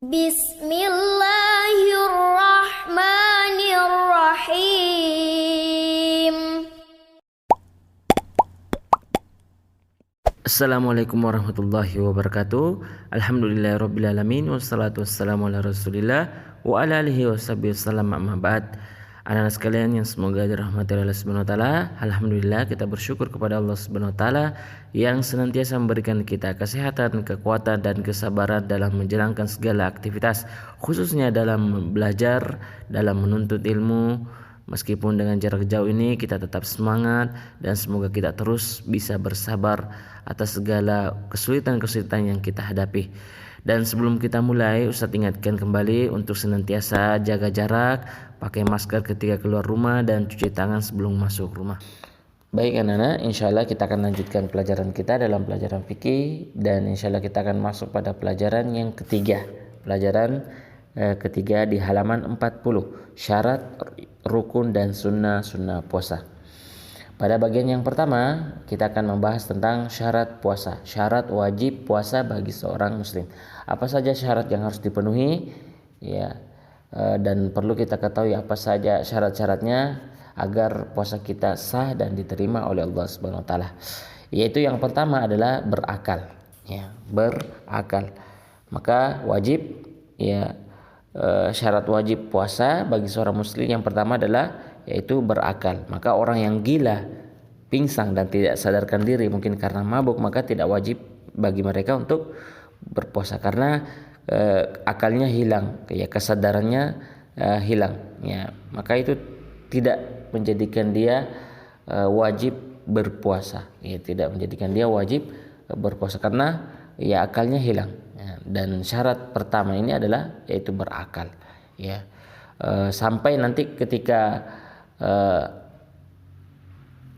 Bismillahirrahmanirrahim. Assalamualaikum warahmatullahi wabarakatuh. Alhamdulillahirrabbilalamin. Wassalatu wassalamu ala rasulillah wa ala alihi washabihi wasallam, amma ba'd. Anak-anak sekalian yang semoga dirahmati Allah subhanahu wa ta'ala, alhamdulillah kita bersyukur kepada Allah subhanahu wa ta'ala yang senantiasa memberikan kita kesehatan, kekuatan dan kesabaran dalam menjalankan segala aktivitas, khususnya dalam belajar, dalam menuntut ilmu. Meskipun dengan jarak jauh ini kita tetap semangat dan semoga kita terus bisa bersabar atas segala kesulitan-kesulitan yang kita hadapi. Dan sebelum kita mulai, Ustadz ingatkan kembali untuk senantiasa jaga jarak, pakai masker ketika keluar rumah dan cuci tangan sebelum masuk rumah. Baik anak-anak, insya Allah kita akan lanjutkan pelajaran kita dalam pelajaran fikih, dan insya Allah kita akan masuk pada pelajaran yang ketiga. Pelajaran ketiga di halaman 40, syarat, rukun dan sunnah puasa. Pada bagian yang pertama kita akan membahas tentang syarat puasa, syarat wajib puasa bagi seorang muslim. Apa saja syarat yang harus dipenuhi, ya, dan perlu kita ketahui apa saja syarat-syaratnya agar puasa kita sah dan diterima oleh Allah Subhanahu wa taala. Yaitu yang pertama adalah berakal, ya, berakal. Maka wajib, ya, syarat wajib puasa bagi seorang muslim yang pertama adalah yaitu berakal. Maka orang yang gila, pingsan dan tidak sadarkan diri mungkin karena mabuk, maka tidak wajib bagi mereka untuk berpuasa karena akalnya hilang, ya, kesadarannya hilang, ya. Maka itu tidak menjadikan dia wajib berpuasa, ya, tidak menjadikan dia wajib berpuasa karena ya akalnya hilang. Dan syarat pertama ini adalah yaitu berakal, ya, sampai nanti ketika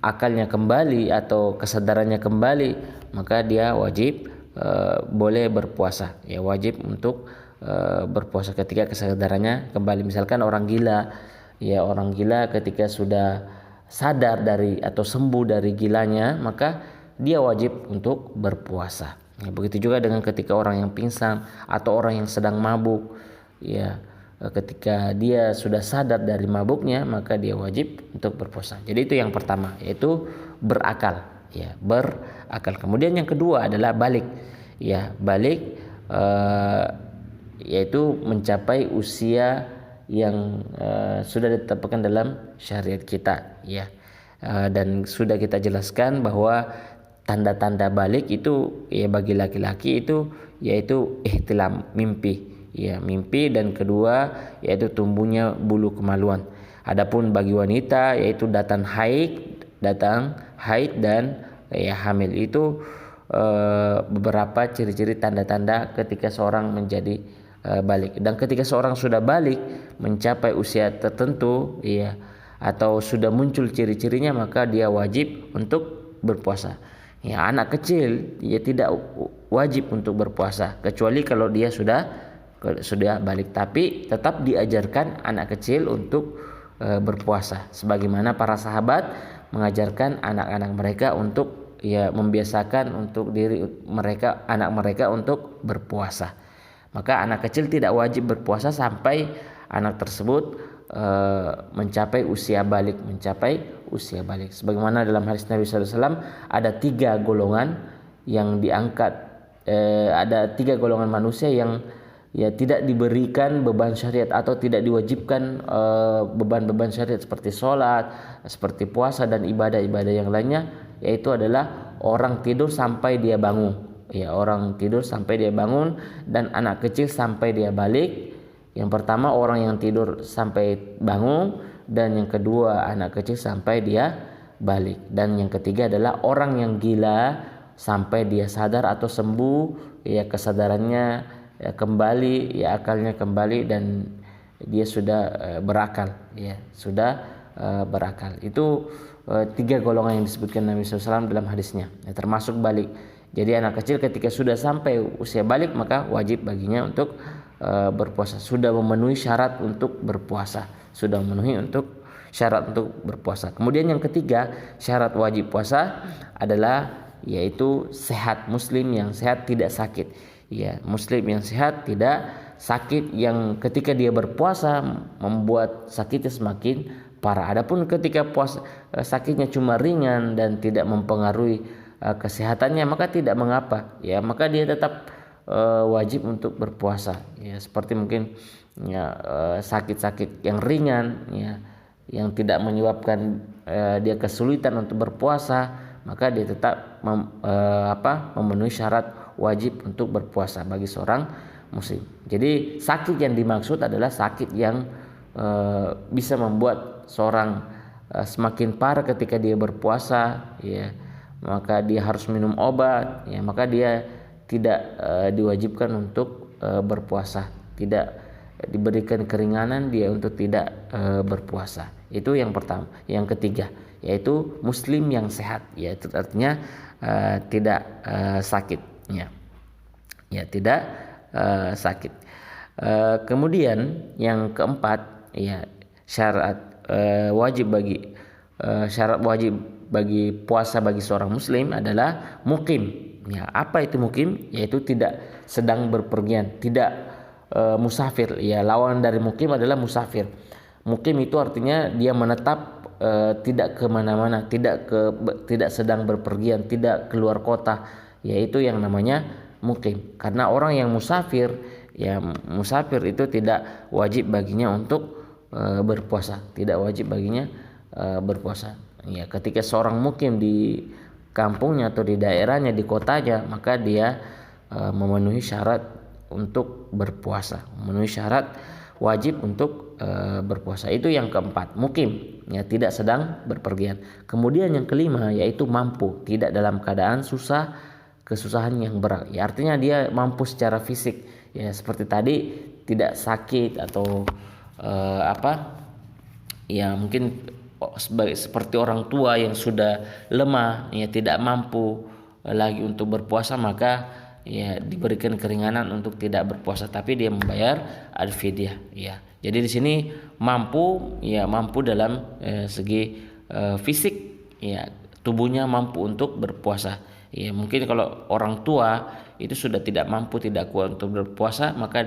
akalnya kembali atau kesadarannya kembali, maka dia wajib boleh berpuasa, ya, wajib untuk berpuasa ketika kesadarannya kembali. Misalkan orang gila, ya, orang gila ketika sudah sadar dari atau sembuh dari gilanya, maka dia wajib untuk berpuasa. Ya, begitu juga dengan ketika orang yang pingsan atau orang yang sedang mabuk, ya, ketika dia sudah sadar dari mabuknya, maka dia wajib untuk berpuasa. Jadi itu yang pertama, yaitu berakal, ya, berakal. Kemudian yang kedua adalah balik, ya, balik, yaitu mencapai usia yang sudah ditetapkan dalam syariat kita, ya, dan sudah kita jelaskan bahwa tanda-tanda balik itu, ya, bagi laki-laki itu yaitu ihtilam, mimpi, ya, mimpi, dan kedua yaitu tumbuhnya bulu kemaluan. Adapun bagi wanita yaitu datang haid dan ya hamil. Itu beberapa ciri-ciri tanda-tanda ketika seorang menjadi balik. Dan ketika seorang sudah balik mencapai usia tertentu, ya, atau sudah muncul ciri-cirinya, maka dia wajib untuk berpuasa. Ya, anak kecil ya tidak wajib untuk berpuasa kecuali kalau dia sudah balik, tapi tetap diajarkan anak kecil untuk berpuasa sebagaimana para sahabat mengajarkan anak-anak mereka untuk, ya, membiasakan untuk diri mereka, anak mereka untuk berpuasa. Maka anak kecil tidak wajib berpuasa sampai anak tersebut mencapai usia balik, sebagaimana dalam hadis Nabi SAW ada 3 golongan yang diangkat, ada 3 golongan manusia yang, ya, tidak diberikan beban syariat atau tidak diwajibkan beban-beban syariat seperti sholat, seperti puasa dan ibadah-ibadah yang lainnya, yaitu adalah orang tidur sampai dia bangun, ya, orang tidur sampai dia bangun, dan anak kecil sampai dia balik. Yang pertama orang yang tidur sampai bangun, dan yang kedua anak kecil sampai dia balik, dan yang ketiga adalah orang yang gila sampai dia sadar atau sembuh, ya, kesadarannya, ya, kembali, ya, akalnya kembali, dan dia sudah berakal, ya, sudah berakal. Itu 3 golongan yang disebutkan Nabi SAW dalam hadisnya, ya, termasuk balik. Jadi anak kecil ketika sudah sampai usia balik maka wajib baginya untuk berpuasa, sudah memenuhi syarat untuk berpuasa, Kemudian yang ketiga, syarat wajib puasa adalah yaitu sehat, muslim yang sehat tidak sakit, ya, muslim yang sehat tidak sakit yang ketika dia berpuasa membuat sakitnya semakin parah. Adapun ketika sakitnya cuma ringan dan tidak mempengaruhi kesehatannya, maka tidak mengapa, ya, maka dia tetap wajib untuk berpuasa, ya, seperti mungkin ya sakit-sakit yang ringan, ya, yang tidak menyebabkan dia kesulitan untuk berpuasa, maka dia tetap memenuhi syarat wajib untuk berpuasa bagi seorang muslim. Jadi sakit yang dimaksud adalah sakit yang bisa membuat seorang semakin parah ketika dia berpuasa, ya, maka dia harus minum obat, ya, maka dia tidak diwajibkan untuk berpuasa, tidak diberikan keringanan dia untuk tidak berpuasa. Itu yang pertama. Yang ketiga yaitu muslim yang sehat, yaitu artinya tidak sakit, ya tidak sakit. Kemudian yang keempat, ya, syarat wajib bagi puasa bagi seorang muslim adalah mukim. Ya, apa itu mukim? Yaitu tidak sedang berpergian, tidak musafir. Ya, lawan dari mukim adalah musafir. Mukim itu artinya dia menetap, tidak kemana-mana, tidak sedang berpergian, tidak keluar kota. Yaitu yang namanya mukim. Karena orang yang musafir, ya, musafir itu tidak wajib baginya untuk berpuasa, tidak wajib baginya berpuasa. Ya, ketika seorang mukim di kampungnya atau di daerahnya, di kotanya, maka dia memenuhi syarat untuk berpuasa, memenuhi syarat wajib untuk berpuasa. Itu yang keempat, mukim, ya, tidak sedang berpergian. Kemudian yang kelima yaitu mampu, tidak dalam keadaan kesusahan yang berat. Ya, artinya dia mampu secara fisik, ya, seperti tadi tidak sakit atau ya mungkin seperti orang tua yang sudah lemah, ya, tidak mampu lagi untuk berpuasa, maka ya diberikan keringanan untuk tidak berpuasa, tapi dia membayar al-fidyah, ya. Jadi di sini mampu, ya, mampu dalam segi fisik, ya, tubuhnya mampu untuk berpuasa. Ya, mungkin kalau orang tua itu sudah tidak mampu, tidak kuat untuk berpuasa, maka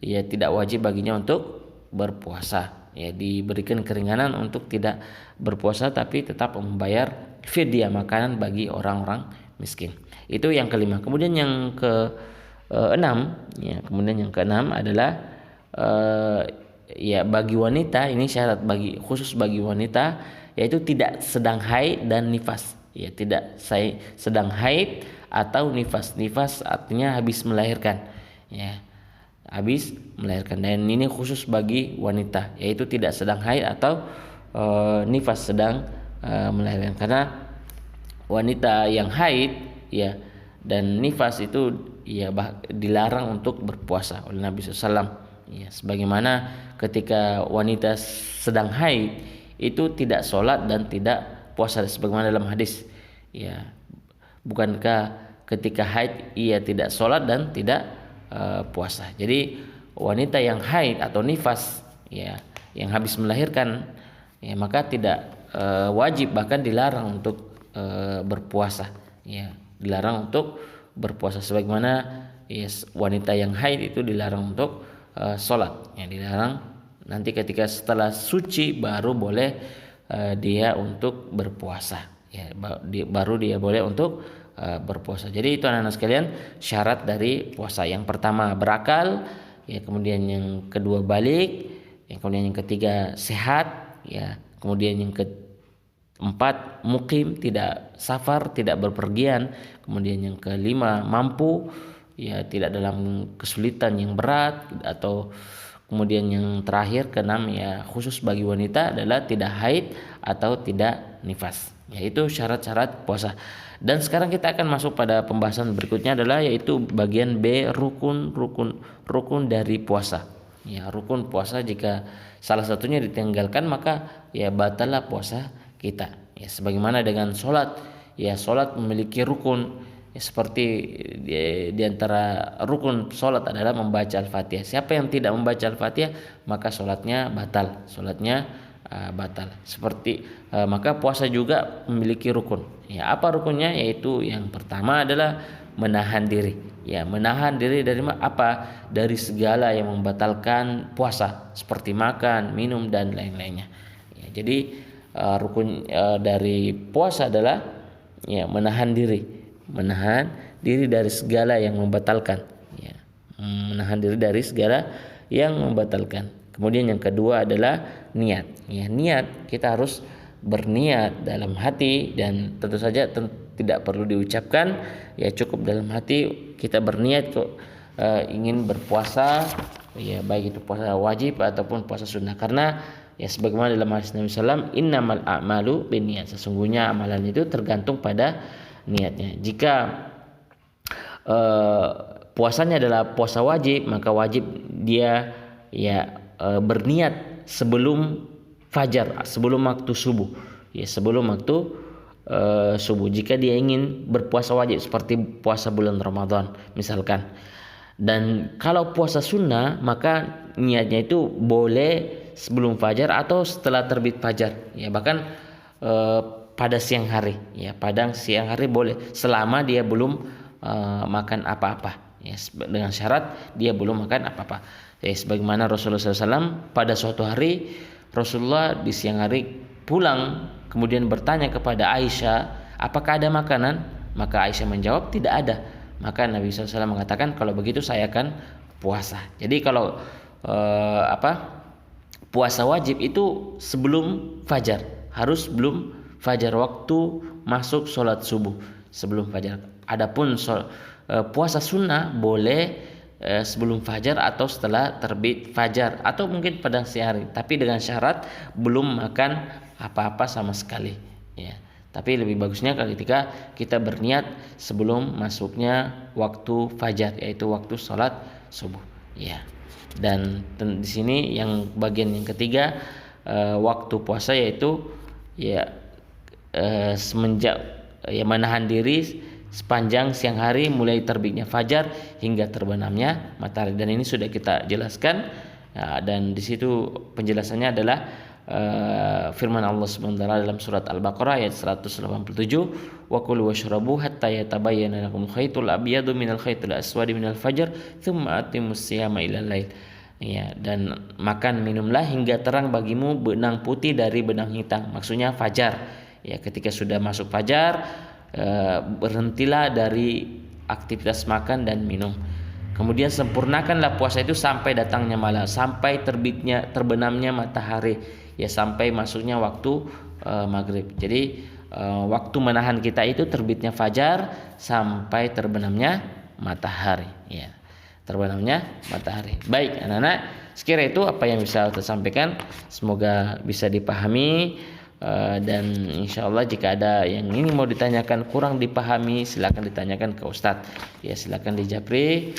ya tidak wajib baginya untuk berpuasa. Ya, diberikan keringanan untuk tidak berpuasa tapi tetap membayar fidyah makanan bagi orang-orang miskin. Itu yang kelima. Kemudian yang keenam, ya, adalah ya bagi wanita, ini syarat khusus bagi wanita, yaitu tidak sedang haid dan nifas. Ya, tidak sedang haid atau nifas. Nifas artinya habis melahirkan, ya, habis melahirkan. Dan ini khusus bagi wanita, yaitu tidak sedang haid atau nifas, sedang melahirkan. Karena wanita yang haid, ya, dan nifas itu, ya, dilarang untuk berpuasa oleh Nabi SAW. Ya, sebagaimana ketika wanita sedang haid itu tidak sholat dan tidak puasa, sebagaimana dalam hadis, ya, bukankah ketika haid ia tidak sholat dan tidak puasa. Jadi wanita yang haid atau nifas, ya, yang habis melahirkan, ya, maka tidak wajib, bahkan dilarang untuk berpuasa, ya, dilarang untuk berpuasa, sebagaimana, ya, wanita yang haid itu dilarang untuk sholat, ya, dilarang. Nanti ketika setelah suci baru boleh dia untuk berpuasa, ya, baru dia boleh untuk berpuasa. Jadi itu anak-anak sekalian syarat dari puasa. Yang pertama berakal, ya, kemudian yang kedua balik, kemudian yang ketiga sehat, ya, kemudian yang keempat mukim, tidak safar, tidak berpergian, kemudian yang kelima mampu, ya, tidak dalam kesulitan yang berat, atau kemudian yang terakhir keenam, ya, khusus bagi wanita adalah tidak haid atau tidak nifas. Yaitu syarat-syarat puasa. Dan sekarang kita akan masuk pada pembahasan berikutnya, adalah yaitu bagian B, rukun dari puasa. Ya, rukun puasa, jika salah satunya ditinggalkan maka, ya, batallah puasa kita. Ya, sebagaimana dengan sholat, ya, sholat memiliki rukun. Ya, seperti di antara rukun sholat adalah membaca Al-Fatihah. Siapa yang tidak membaca Al-Fatihah maka sholatnya batal. Seperti maka puasa juga memiliki rukun. Ya, apa rukunnya? Yaitu yang pertama adalah menahan diri. Ya, menahan diri dari apa? Dari segala yang membatalkan puasa seperti makan, minum dan lain-lainnya. Ya, jadi rukun dari puasa adalah ya menahan diri dari segala yang membatalkan. Ya, menahan diri dari segala yang membatalkan. Kemudian yang kedua adalah niat. Ya, niat kita harus berniat dalam hati dan tentu saja tidak perlu diucapkan, ya cukup dalam hati kita berniat ingin berpuasa, ya baik itu puasa wajib ataupun puasa sunnah, karena ya sebagaimana dalam hadis Nabi SAW, innamal a'malu binniyat, sesungguhnya amalan itu tergantung pada niatnya. Jika puasanya adalah puasa wajib, maka wajib dia ya berniat sebelum fajar, sebelum waktu subuh. Ya, sebelum waktu subuh. Jika dia ingin berpuasa wajib seperti puasa bulan Ramadan misalkan. Dan kalau puasa sunnah, maka niatnya itu boleh sebelum fajar atau setelah terbit fajar. Ya, bahkan pada siang hari. Ya, pada siang hari boleh selama dia belum makan apa-apa. Ya, dengan syarat dia belum makan apa-apa. Ya, sebagaimana Rasulullah SAW pada suatu hari Rasulullah di siang hari pulang, kemudian bertanya kepada Aisyah, apakah ada makanan? Maka Aisyah menjawab, tidak ada. Maka Nabi SAW mengatakan, kalau begitu saya akan puasa. Jadi kalau puasa wajib itu sebelum fajar, harus sebelum fajar, waktu masuk sholat subuh sebelum fajar. Adapun puasa sunnah boleh sebelum fajar atau setelah terbit fajar atau mungkin pada siang hari, tapi dengan syarat belum makan apa-apa sama sekali. Ya, tapi lebih bagusnya ketika kita berniat sebelum masuknya waktu fajar, yaitu waktu sholat subuh. Ya, dan di sini yang bagian yang ketiga waktu puasa yaitu ya semenjak ya menahan diri sepanjang siang hari mulai terbitnya fajar hingga terbenamnya matahari, dan ini sudah kita jelaskan. Dan di situ penjelasannya adalah firman Allah SWT dalam surat Al-Baqarah ayat 187, wa kulu washrabu hatta yatabayyana lakum khaytul abyadu minal khaytil aswadi minal fajr tsumma atimmus siyama ilal lail. Ya, dan makan minumlah hingga terang bagimu benang putih dari benang hitam, maksudnya fajar. Ya, ketika sudah masuk fajar, berhentilah dari aktivitas makan dan minum. Kemudian sempurnakanlah puasa itu sampai datangnya malam, sampai terbenamnya matahari, ya sampai masuknya waktu maghrib. Jadi waktu menahan kita itu terbitnya fajar sampai terbenamnya matahari, ya. Terbenamnya matahari. Baik anak-anak, sekira itu apa yang bisa saya sampaikan, semoga bisa dipahami. Dan insya Allah jika ada yang ini mau ditanyakan kurang dipahami, silakan ditanyakan ke Ustadz. Ya, silakan dijapri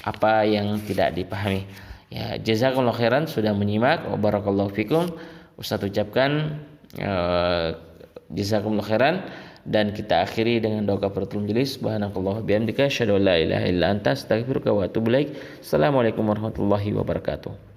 apa yang tidak dipahami. Ya, jazakallahu khairan sudah menyimak. Wa barakallahu fikum. Ustadz ucapkan jazakumullahu khairan, dan kita akhiri dengan doa kafaratul majelis. Subhanakallah bihamdika asyhadu an la ilaha illa anta astaghfiruka wa atubu ilaik. Assalamualaikum warahmatullahi wabarakatuh.